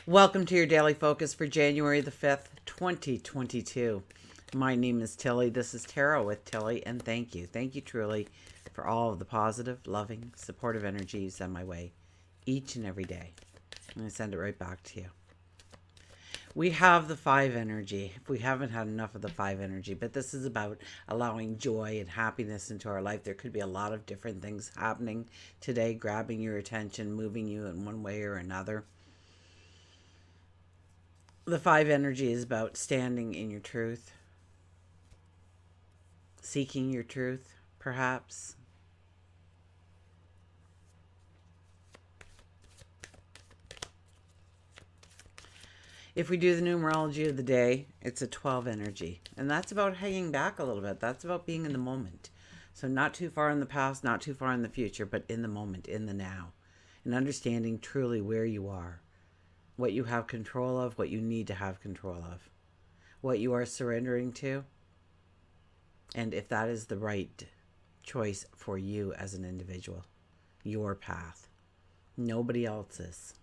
Welcome to your daily focus for January the 5th, 2022. My name is Tilly. This is Tarot with Tilly, and thank you. Thank you truly for all of the positive, loving, supportive energy you send my way each and every day. And I send it right back to you. We have the 5 energy. We haven't had enough of the 5 energy, but this is about allowing joy and happiness into our life. There could be a lot of different things happening today, grabbing your attention, moving you in one way or another. The 5 energy is about standing in your truth, seeking your truth, perhaps. If we do the numerology of the day, it's a 12 energy. And that's about hanging back a little bit. That's about being in the moment. So not too far in the past, not too far in the future, but in the moment, in the now. And understanding truly where you are, what you have control of, what you need to have control of, what you are surrendering to, and if that is the right choice for you as an individual, your path, nobody else's.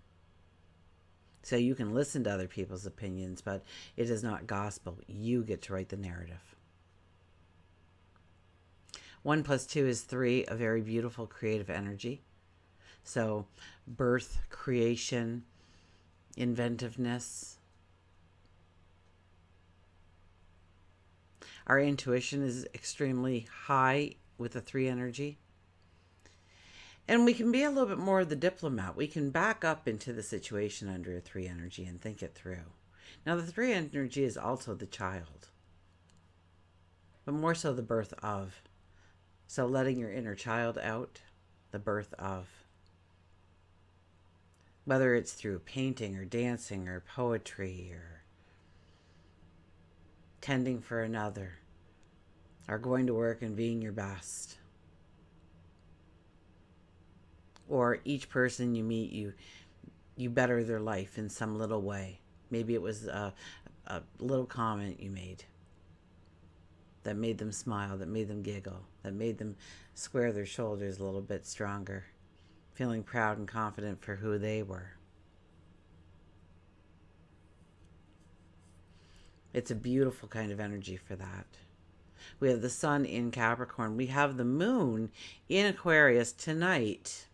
So you can listen to other people's opinions, but it is not gospel. You get to write the narrative. 1 + 2 is 3, a very beautiful creative energy. So birth, creation, inventiveness. Our intuition is extremely high with the 3 energy. And we can be a little bit more of the diplomat. We can back up into the situation under a 3 energy and think it through. Now, the 3 energy is also the child, but more so the birth of. So letting your inner child out, the birth of. Whether it's through painting or dancing or poetry or tending for another, or going to work and being your best. Or each person you meet, you better their life in some little way. Maybe it was a little comment you made that made them smile, that made them giggle, that made them square their shoulders a little bit stronger, feeling proud and confident for who they were. It's a beautiful kind of energy for that. We have the sun in Capricorn. We have the moon in Aquarius tonight.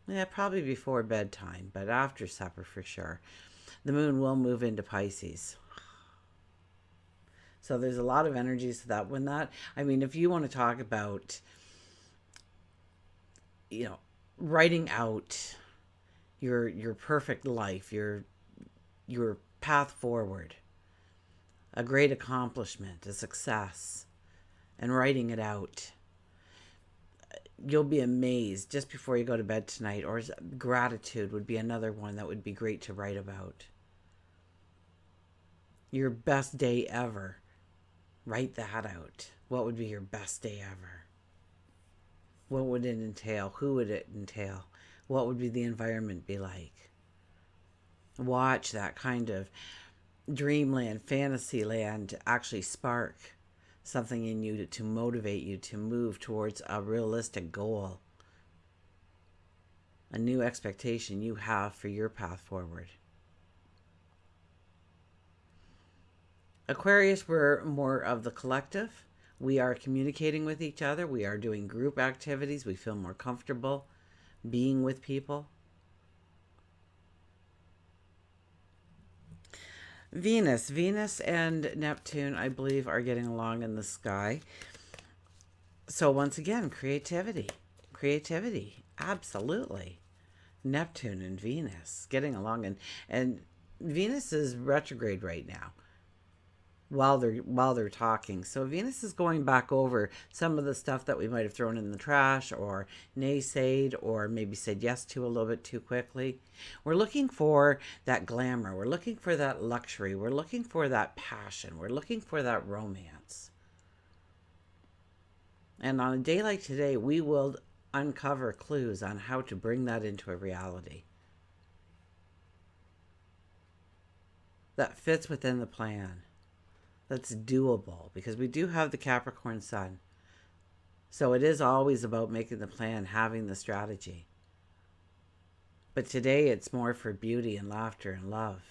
Yeah, probably before bedtime, but after supper for sure. The moon will move into Pisces. So there's a lot of energies to that. If you want to talk about, writing out your perfect life, your path forward, a great accomplishment, a success, and writing it out. You'll be amazed just before you go to bed tonight. Or gratitude would be another one that would be great to write about. Your best day ever. Write that out. What would be your best day ever? What would it entail? Who would it entail? What would the environment be like? Watch that kind of dreamland, fantasy land actually spark something in you to motivate you to move towards a realistic goal, a new expectation you have for your path forward. Aquarius, we're more of the collective. We are communicating with each other. We are doing group activities. We feel more comfortable being with people. Venus and Neptune, I believe, are getting along in the sky. So once again, creativity, absolutely. Neptune and Venus getting along, and Venus is retrograde right now while they're talking. So Venus is going back over some of the stuff that we might have thrown in the trash or naysayed or maybe said yes to a little bit too quickly. We're looking for that glamour. We're looking for that luxury. We're looking for that passion. We're looking for that romance. And on a day like today, we will uncover clues on how to bring that into a reality that fits within the plan, that's doable, because we do have the Capricorn sun. So it is always about making the plan, having the strategy. But today it's more for beauty and laughter and love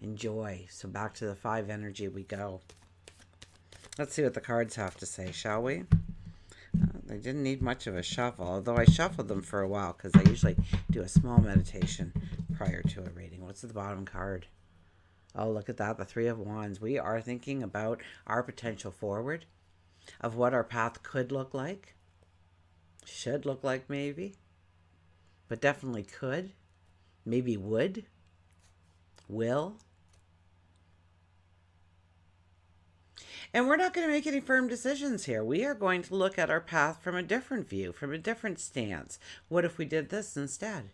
and joy. So back to the 5 energy we go. Let's see what the cards have to say, shall we? They didn't need much of a shuffle, although I shuffled them for a while because I usually do a small meditation prior to a reading. What's the bottom card? Oh, look at that, the 3 of Wands. We are thinking about our potential forward, of what our path could look like, should look like maybe, but definitely could, maybe would, will. And we're not going to make any firm decisions here. We are going to look at our path from a different view, from a different stance. What if we did this instead?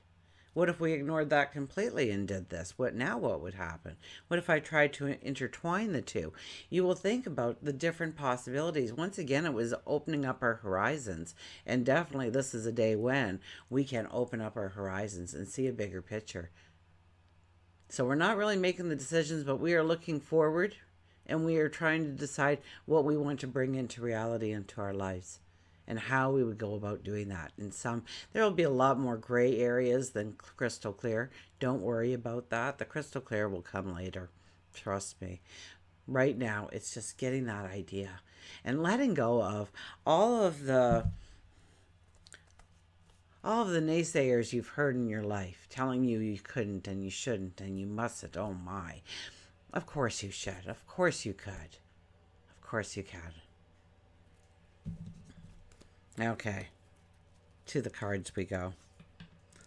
What if we ignored that completely and did this? What would happen? What if I tried to intertwine the two? You will think about the different possibilities. Once again, it was opening up our horizons. And definitely this is a day when we can open up our horizons and see a bigger picture. So we're not really making the decisions, but we are looking forward and we are trying to decide what we want to bring into reality into our lives and how we would go about doing that. In some, there will be a lot more gray areas than crystal clear. Don't worry about that. The crystal clear will come later. Trust me. Right now, it's just getting that idea and letting go of all of the naysayers you've heard in your life telling you you couldn't and you shouldn't and you mustn't. Oh my. Of course you should. Of course you could. Of course you can. Okay, to the cards we go.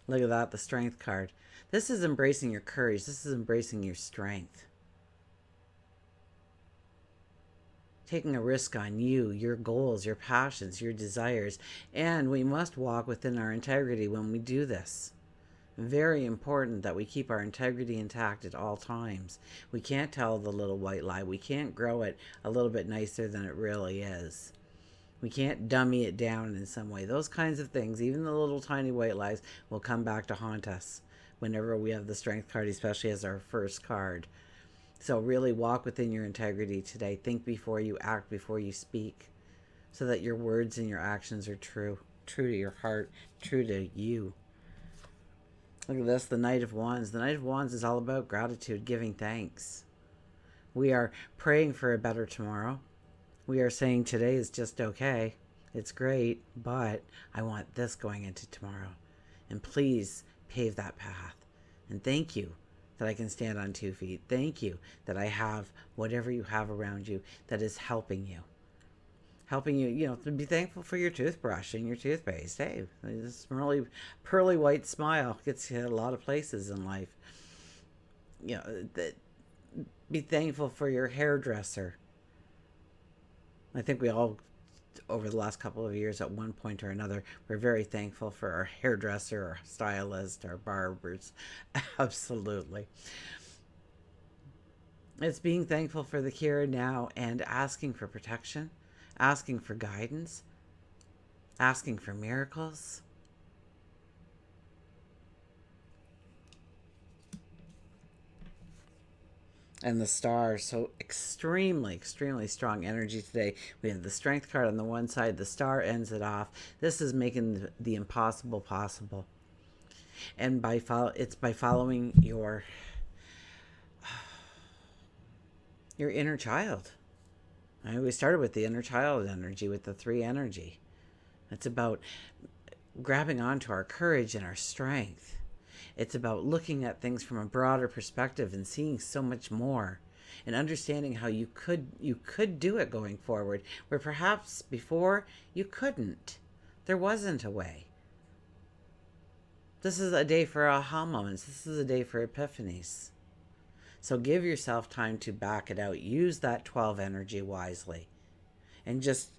Look at that, the Strength card. This is embracing your courage. This is embracing your strength. Taking a risk on you, your goals, your passions, your desires. And we must walk within our integrity when we do this. Very important that we keep our integrity intact at all times. We can't tell the little white lie. We can't grow it a little bit nicer than it really is. We can't dummy it down in some way. Those kinds of things, even the little tiny white lies, will come back to haunt us whenever we have the Strength card, especially as our first card. So really walk within your integrity today. Think before you act, before you speak, so that your words and your actions are true to your heart, true to you. Look at this, the Knight of Wands. The Knight of Wands is all about gratitude, giving thanks. We are praying for a better tomorrow. We are saying today is just okay. It's great, but I want this going into tomorrow. And please pave that path. And thank you that I can stand on 2 feet. Thank you that I have whatever you have around you that is helping you. Helping you, to be thankful for your toothbrush and your toothpaste. Hey, this really pearly white smile gets you a lot of places in life. Be thankful for your hairdresser. I think we all, over the last couple of years, at one point or another, we're very thankful for our hairdresser, our stylist, our barbers. Absolutely. It's being thankful for the here and now and asking for protection, asking for guidance, asking for miracles. And the stars, so extremely, extremely strong energy today. We have the Strength card on the one side. The star ends it off. This is making the impossible possible. And it's by following your inner child. We started with the inner child energy, with the 3 energy. It's about grabbing onto our courage and our strength. It's about looking at things from a broader perspective and seeing so much more and understanding how you could do it going forward, where perhaps before you couldn't. There wasn't a way. This is a day for aha moments. This is a day for epiphanies. So give yourself time to back it out. Use that 12 energy wisely. And just,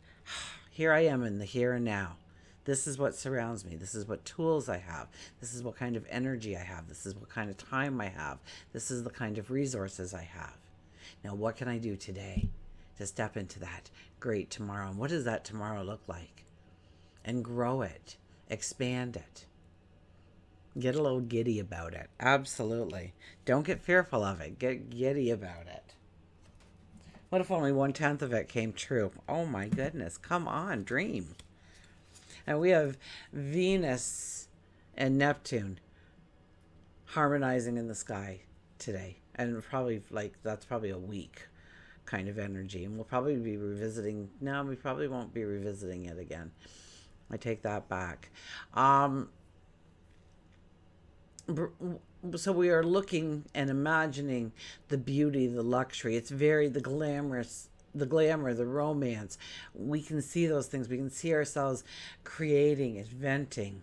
here I am in the here and now. This is what surrounds me. This is what tools I have. This is what kind of energy I have. This is what kind of time I have. This is the kind of resources I have. Now, what can I do today to step into that great tomorrow? And what does that tomorrow look like? And grow it. Expand it. Get a little giddy about it. Absolutely. Don't get fearful of it. Get giddy about it. What if only 1/10 of it came true? Oh my goodness. Come on, dream. And we have Venus and Neptune. harmonizing in the sky today. And probably like that's probably a week kind of energy. And we'll probably be revisiting. No, we probably won't be revisiting it again. I take that back. Um, so we are looking and imagining the beauty, the luxury. It's very the glamorous, the glamour, the romance. We can see those things. We can see ourselves creating, inventing,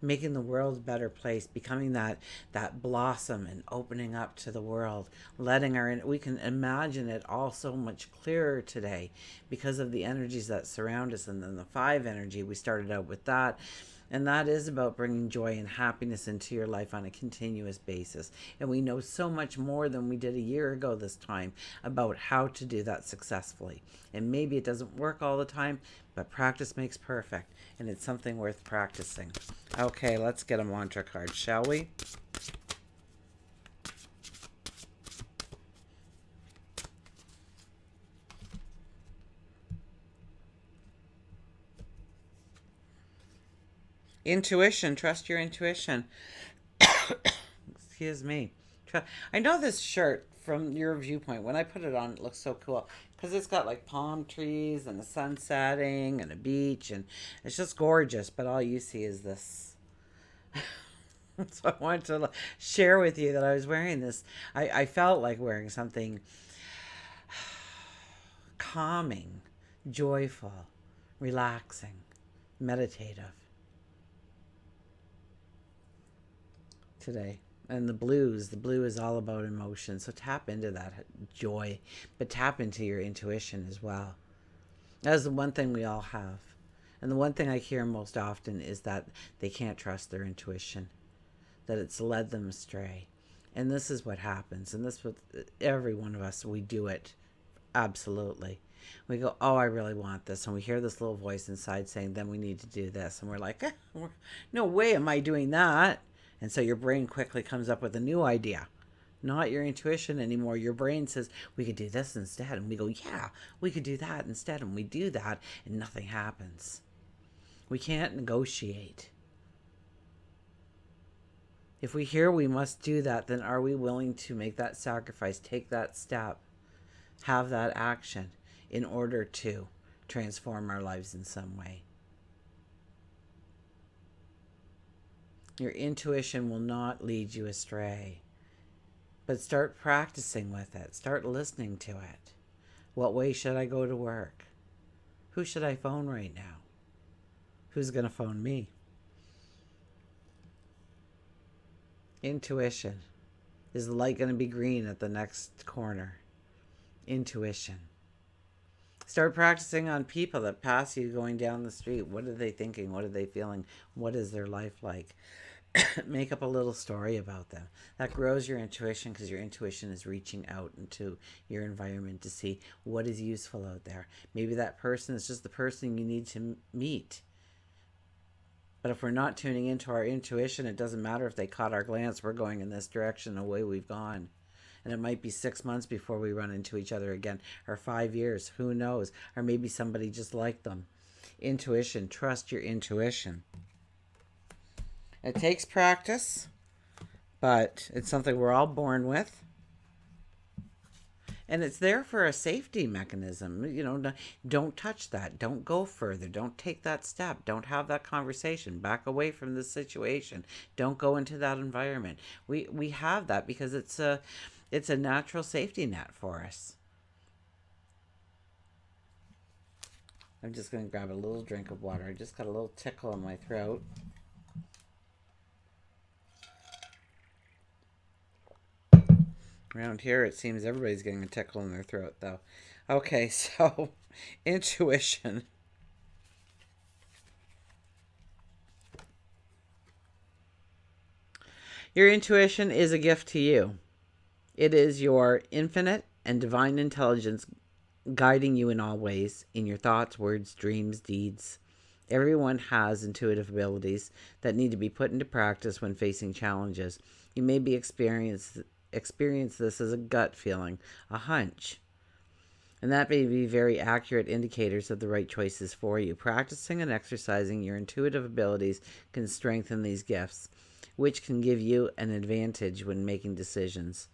making the world a better place, becoming that blossom and opening up to the world, letting our we can imagine it all so much clearer today because of the energies that surround us. And then the five energy, we started out with that, and that is about bringing joy and happiness into your life on a continuous basis. And we know so much more than we did a year ago this time about how to do that successfully. And maybe it doesn't work all the time, but practice makes perfect. And it's something worth practicing. Okay, let's get a mantra card, shall we? Intuition. Trust your intuition. Excuse me. I know this shirt from your viewpoint. When I put it on, it looks so cool because it's got like palm trees and the sun setting and a beach, and it's just gorgeous. But all you see is this. So I wanted to share with you that I was wearing this. I felt like wearing something calming, joyful, relaxing, meditative today. And the blue is all about emotion. So tap into that joy, but tap into your intuition as well. That's the one thing we all have. And the one thing I hear most often is that they can't trust their intuition, that it's led them astray. And this is what happens. And this with every one of us, we do it. Absolutely. We go, oh, I really want this. And we hear this little voice inside saying, then we need to do this. And we're like, no way am I doing that. And so your brain quickly comes up with a new idea. Not your intuition anymore. Your brain says, we could do this instead. And we go, yeah, we could do that instead. And we do that and nothing happens. We can't negotiate. If we hear we must do that, then are we willing to make that sacrifice, take that step, have that action in order to transform our lives in some way? Your intuition will not lead you astray, but start practicing with it. Start listening to it. What way should I go to work? Who should I phone right now? Who's going to phone me? Intuition. Is the light going to be green at the next corner? Intuition. Start practicing on people that pass you going down the street. What are they thinking? What are they feeling? What is their life like? Make up a little story about them. That grows your intuition because your intuition is reaching out into your environment to see what is useful out there. Maybe that person is just the person you need to meet. But if we're not tuning into our intuition, it doesn't matter if they caught our glance. We're going in this direction, away we've gone. And it might be 6 months before we run into each other again, or 5 years, who knows? Or maybe somebody just like them. Intuition, trust your intuition. It takes practice, but it's something we're all born with. And it's there for a safety mechanism. You know, don't touch that. Don't go further. Don't take that step. Don't have that conversation. Back away from this situation. Don't go into that environment. We have that because it's a natural safety net for us. I'm just going to grab a little drink of water. I just got a little tickle in my throat. Around here, it seems everybody's getting a tickle in their throat, though. Okay, so intuition. Your intuition is a gift to you. It is your infinite and divine intelligence guiding you in all ways, in your thoughts, words, dreams, deeds. Everyone has intuitive abilities that need to be put into practice when facing challenges. You may be experience this as a gut feeling, a hunch. And that may be very accurate indicators of the right choices for you. Practicing and exercising your intuitive abilities can strengthen these gifts. which can give you an advantage when making decisions.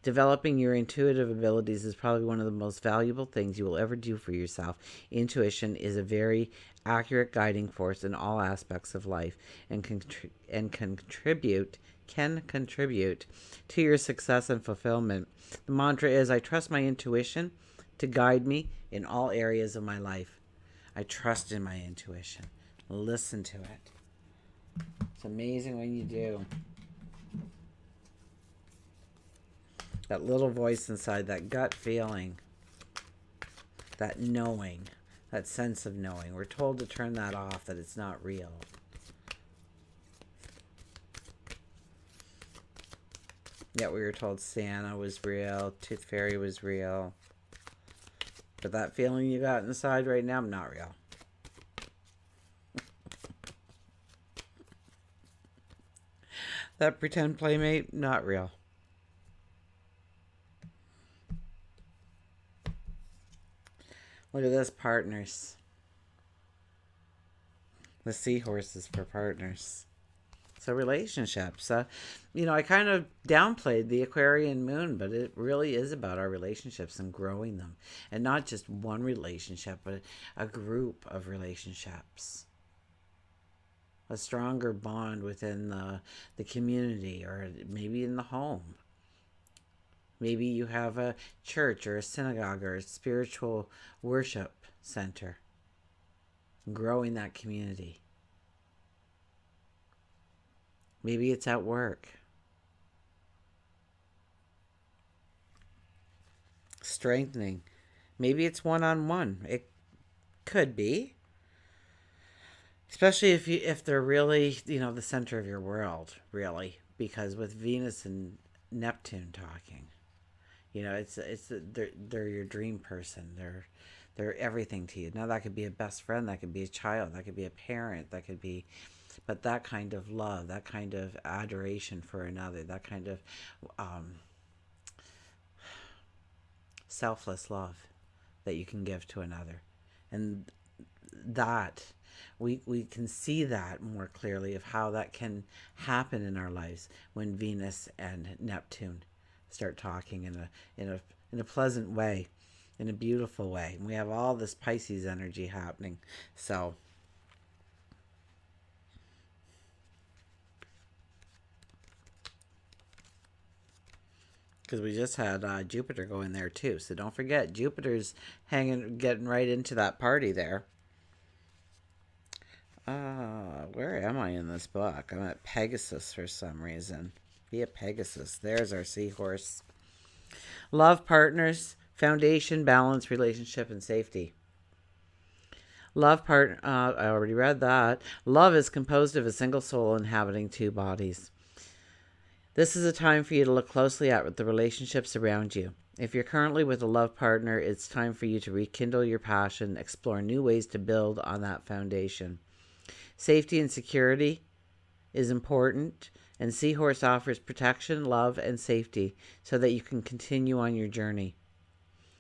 Developing your intuitive abilities is probably one of the most valuable things you will ever do for yourself. Intuition is a very accurate guiding force in all aspects of life and can contribute to your success and fulfillment. The mantra is, I trust my intuition to guide me in all areas of my life. I trust in my intuition. Listen to it. It's amazing when you do. That little voice inside, that gut feeling, that knowing, that sense of knowing. We're told to turn that off, that it's not real. Yet we were told Santa was real, Tooth Fairy was real. But that feeling you got inside right now, not real. That pretend playmate, not real. Look at this, partners. The Seahorse is for partners. So relationships. I kind of downplayed the Aquarian moon, but it really is about our relationships and growing them. And not just one relationship, but a group of relationships. A stronger bond within the community, or maybe in the home. Maybe you have a church or a synagogue or a spiritual worship center. Growing that community. Maybe it's at work. Strengthening. Maybe it's one-on-one. It could be. Especially if they're really, the center of your world, really. Because with Venus and Neptune talking, they're your dream person. They're everything to you. Now that could be a best friend, that could be a child, that could be a parent, that could be, but that kind of love, that kind of adoration for another, that kind of selfless love that you can give to another, and that we can see that more clearly of how that can happen in our lives when Venus and Neptune start talking in a pleasant way, in a beautiful way. And we have all this Pisces energy happening. So because we just had Jupiter go in there too. So don't forget, Jupiter's getting right into that party there. Where am I in this book? I'm at Pegasus for some reason. Be a Pegasus. There's our Seahorse. Love, partners, foundation, balance, relationship, and safety. Love partner. I already read that. Love is composed of a single soul inhabiting two bodies. This is a time for you to look closely at the relationships around you. If you're currently with a love partner, it's time for you to rekindle your passion, explore new ways to build on that foundation. Safety and security is important, and Seahorse offers protection, love, and safety so that you can continue on your journey.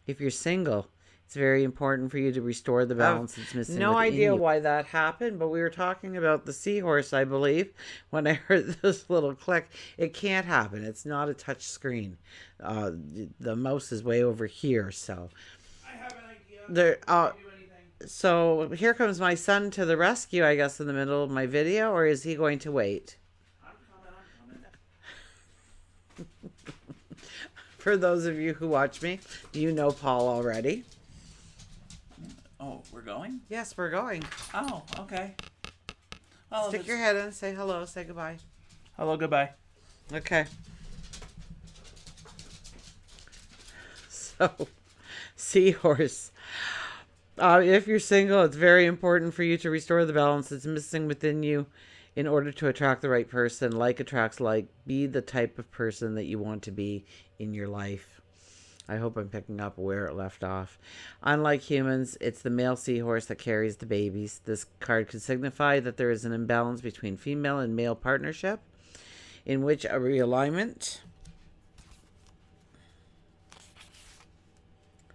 If you're single, it's very important for you to restore the balance that's missing. No idea why that happened, but we were talking about the Seahorse, I believe, when I heard this little click. It can't happen. It's not a touch screen. The mouse is way over here, so I have an idea. So here comes my son to the rescue, I guess, in the middle of my video, or is he going to wait? I'm coming. For those of you who watch me, you know Paul already. Oh, we're going? Yes, we're going. Oh, okay. Well, stick your head in, say hello, say goodbye. Hello, goodbye. Okay. So, Seahorse. If you're single, it's very important for you to restore the balance that's missing within you in order to attract the right person. Like attracts like. Be the type of person that you want to be in your life. I hope I'm picking up where it left off. Unlike humans, it's the male seahorse that carries the babies. This card could signify that there is an imbalance between female and male partnership, in which a realignment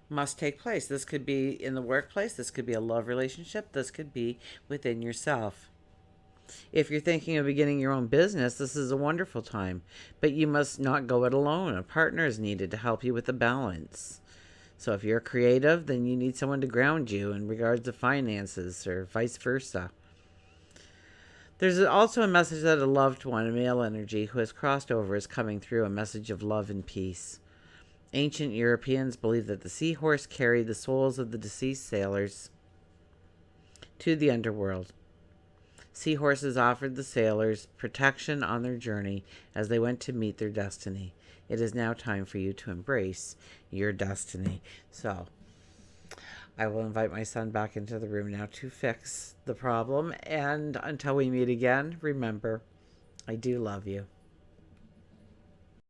must take place. This could be in the workplace. This could be a love relationship. This could be within yourself. If you're thinking of beginning your own business, this is a wonderful time, but you must not go it alone. A partner is needed to help you with the balance. So if you're creative, then you need someone to ground you in regards to finances or vice versa. There's also a message that a loved one, a male energy, who has crossed over is coming through, a message of love and peace. Ancient Europeans believed that the seahorse carried the souls of the deceased sailors to the underworld. Seahorses offered the sailors protection on their journey as they went to meet their destiny. It is now time for you to embrace your destiny. So, I will invite my son back into the room now to fix the problem. And until we meet again, remember, I do love you.